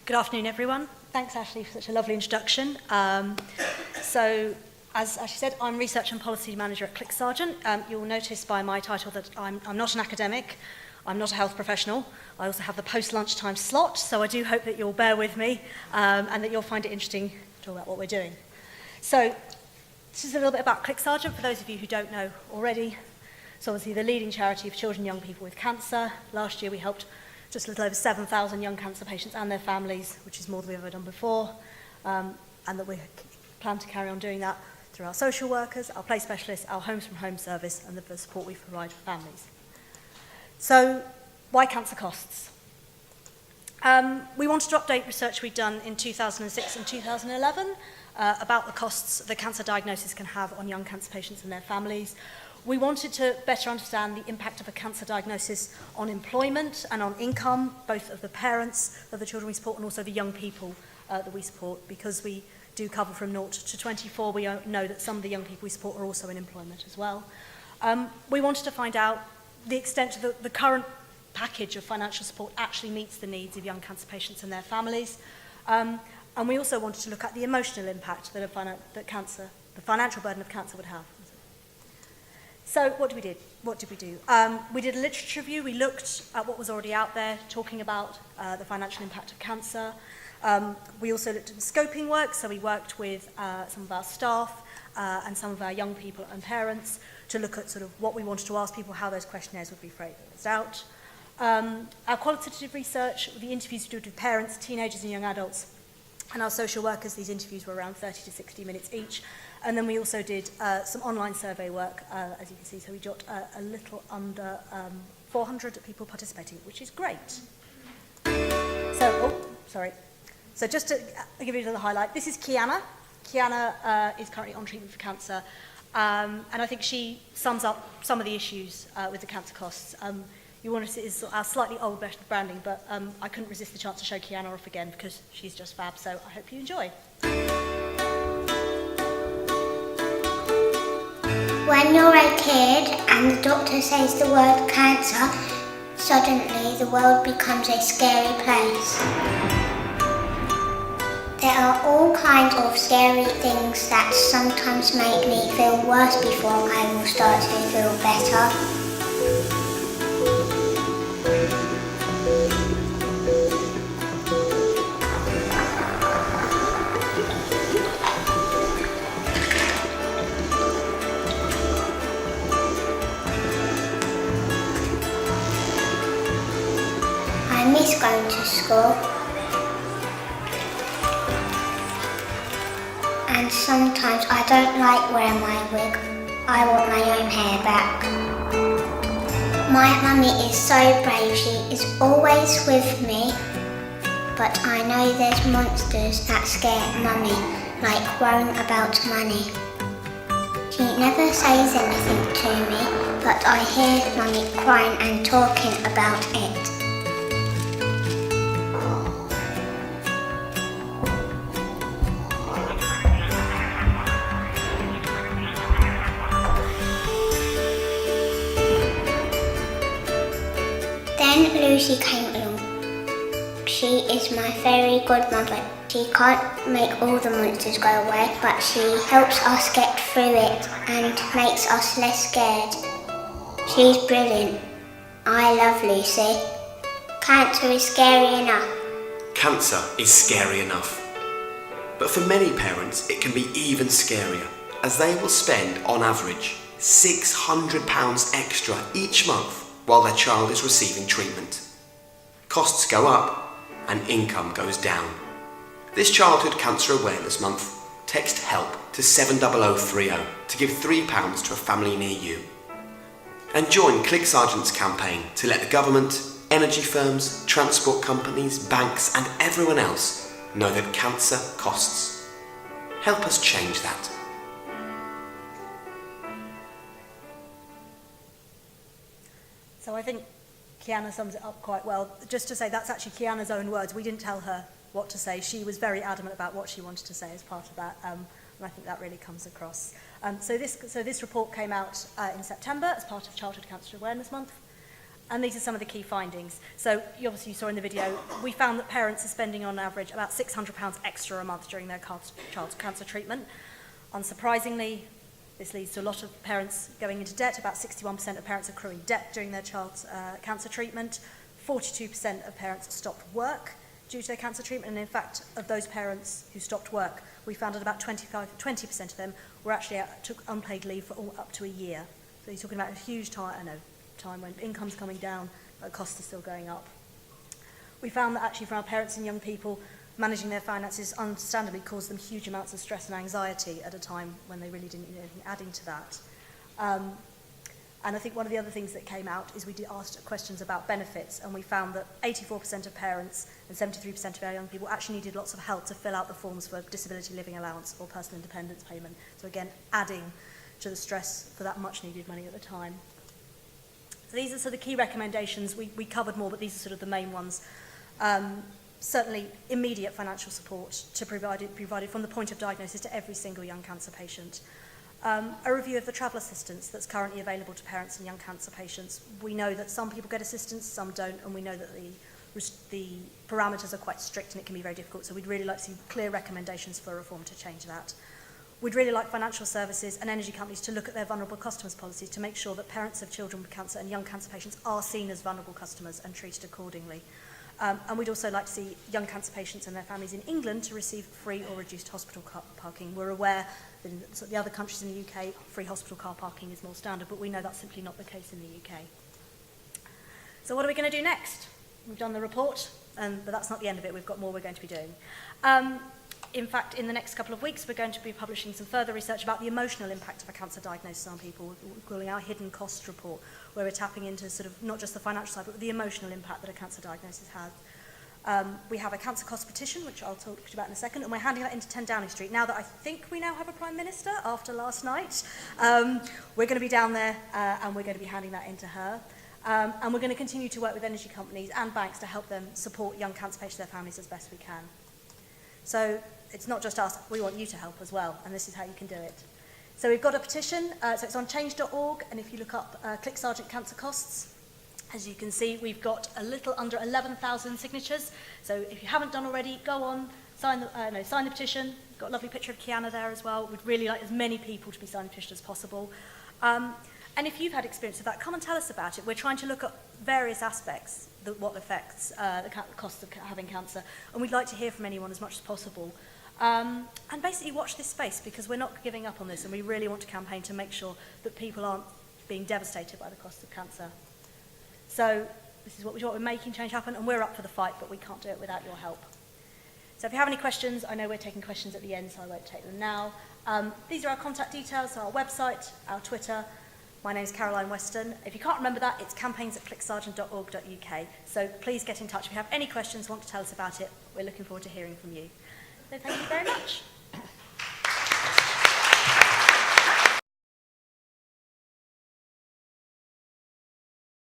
Good afternoon, everyone. Thanks, Ashley, for such a lovely introduction. So, as Ashley said, I'm Research and Policy Manager at CLIC Sargent. You'll notice by my title that I'm not an academic, I'm not a health professional. I also have the post-lunchtime slot, so I do hope that you'll bear with me and that you'll find it interesting to talk about what we're doing. So, this is a little bit about CLIC Sargent, for those of you who don't know already. So obviously the leading charity for children and young people with cancer. Last year we helped just a little over 7,000 young cancer patients and their families, which is more than we've ever done before, and that we plan to carry on doing that through our social workers, our play specialists, our homes from home service, and the support we provide for families. So, why cancer costs? We wanted to update research we'd done in 2006 and 2011 about the costs that cancer diagnosis can have on young cancer patients and their families. We wanted to better understand the impact of a cancer diagnosis on employment and on income, both of the parents of the children we support and also the young people that we support. Because we do cover from 0 to 24, we know that some of the young people we support are also in employment as well. We wanted to find out the extent to the current package of financial support actually meets the needs of young cancer patients and their families. And we also wanted to look at the emotional impact that the financial burden of cancer would have. So what did we do? We did a literature review. We looked at what was already out there, talking about the financial impact of cancer. We also looked at the scoping work, so we worked with some of our staff and some of our young people and parents to look at sort of what we wanted to ask people, how those questionnaires would be phrased out. Our qualitative research, the interviews we did with parents, teenagers and young adults, and our social workers, these interviews were around 30 to 60 minutes each. And then we also did some online survey work, as you can see. So we got a little under 400 people participating, which is great. So just to give you a little highlight, this is Kiana. Kiana is currently on treatment for cancer. And I think she sums up some of the issues with the cancer costs. You want to see is our slightly old branding, but I couldn't resist the chance to show Kiana off again because she's just fab. So I hope you enjoy. When you're a kid and the doctor says the word cancer, suddenly the world becomes a scary place. There are all kinds of scary things that sometimes make me feel worse before I will start to feel better. I miss going to school, and sometimes I don't like wearing my wig. I want my own hair back. My mummy is so brave, she is always with me, but I know there's monsters that scare mummy, like worrying about money. She never says anything to me, but I hear mummy crying and talking about it. Then Lucy came along. She is my very good mother. She can't make all the monsters go away, but she helps us get through it and makes us less scared. She's brilliant. I love Lucy. Cancer is scary enough. Cancer is scary enough. But for many parents, it can be even scarier, as they will spend, on average, £600 extra each month while their child is receiving treatment. Costs go up and income goes down. This Childhood Cancer Awareness Month, text HELP to 70030 to give £3 to a family near you. And join CLIC Sargent's campaign to let the government, energy firms, transport companies, banks and everyone else know that cancer costs. Help us change that. So I think Kiana sums it up quite well. Just to say, that's actually Kiana's own words. We didn't tell her what to say. She was very adamant about what she wanted to say as part of that, and I think that really comes across. So this report came out in September as part of Childhood Cancer Awareness Month. And these are some of the key findings. So you saw in the video, we found that parents are spending on average about £600 extra a month during their child's cancer treatment. Unsurprisingly, this leads to a lot of parents going into debt. About 61% of parents accruing debt during their child's cancer treatment. 42% of parents stopped work due to their cancer treatment. And in fact, of those parents who stopped work, we found that about 20% of them were actually took unpaid leave for up to a year. So you're talking about a huge time when income's coming down, but costs are still going up. We found that actually for our parents and young people, managing their finances understandably caused them huge amounts of stress and anxiety at a time when they really didn't need anything adding to that. And I think one of the other things that came out is we asked questions about benefits, and we found that 84% of parents and 73% of our young people actually needed lots of help to fill out the forms for disability living allowance or personal independence payment. So again, adding to the stress for that much needed money at the time. So these are sort of the key recommendations. We covered more, but these are sort of the main ones. Certainly immediate financial support to provided from the point of diagnosis to every single young cancer patient. A review of the travel assistance that's currently available to parents and young cancer patients. We know that some people get assistance, some don't, and we know that the parameters are quite strict and it can be very difficult, so we'd really like to see clear recommendations for reform to change that. We'd really like financial services and energy companies to look at their vulnerable customers policies to make sure that parents of children with cancer and young cancer patients are seen as vulnerable customers and treated accordingly. And we'd also like to see young cancer patients and their families in England to receive free or reduced hospital car parking. We're aware that in the other countries in the UK, free hospital car parking is more standard, but we know that's simply not the case in the UK. So what are we going to do next? We've done the report, but that's not the end of it. We've got more we're going to be doing. In fact, in the next couple of weeks, we're going to be publishing some further research about the emotional impact of a cancer diagnosis on people. We're calling our hidden cost report, where we're tapping into sort of not just the financial side, but the emotional impact that a cancer diagnosis has. We have a cancer cost petition, which I'll talk to you about in a second, and we're handing that into 10 Downing Street. Now that I think we now have a Prime Minister after last night, we're going to be down there and we're going to be handing that into her. And we're going to continue to work with energy companies and banks to help them support young cancer patients and their families as best we can. So it's not just us, we want you to help as well, and this is how you can do it. So we've got a petition, so it's on change.org, and if you look up CLIC Sargent cancer costs, as you can see, we've got a little under 11,000 signatures. So if you haven't done already, go on, sign the petition. We've got a lovely picture of Kiana there as well. We'd really like as many people to be signing the petition as possible. And if you've had experience of that, come and tell us about it. We're trying to look at various aspects, what affects the cost of having cancer, and we'd like to hear from anyone as much as possible. And basically watch this space, because we're not giving up on this, and we really want to campaign to make sure that people aren't being devastated by the cost of cancer. So this is what we're making change happen, and we're up for the fight, but we can't do it without your help. So if you have any questions, I know we're taking questions at the end, so I won't take them now. These are our contact details, so our website, our Twitter. My name's Caroline Weston. If you can't remember that, it's campaigns@clicsargent.org.uk. So please get in touch if you have any questions, want to tell us about it. We're looking forward to hearing from you. So thank you very much.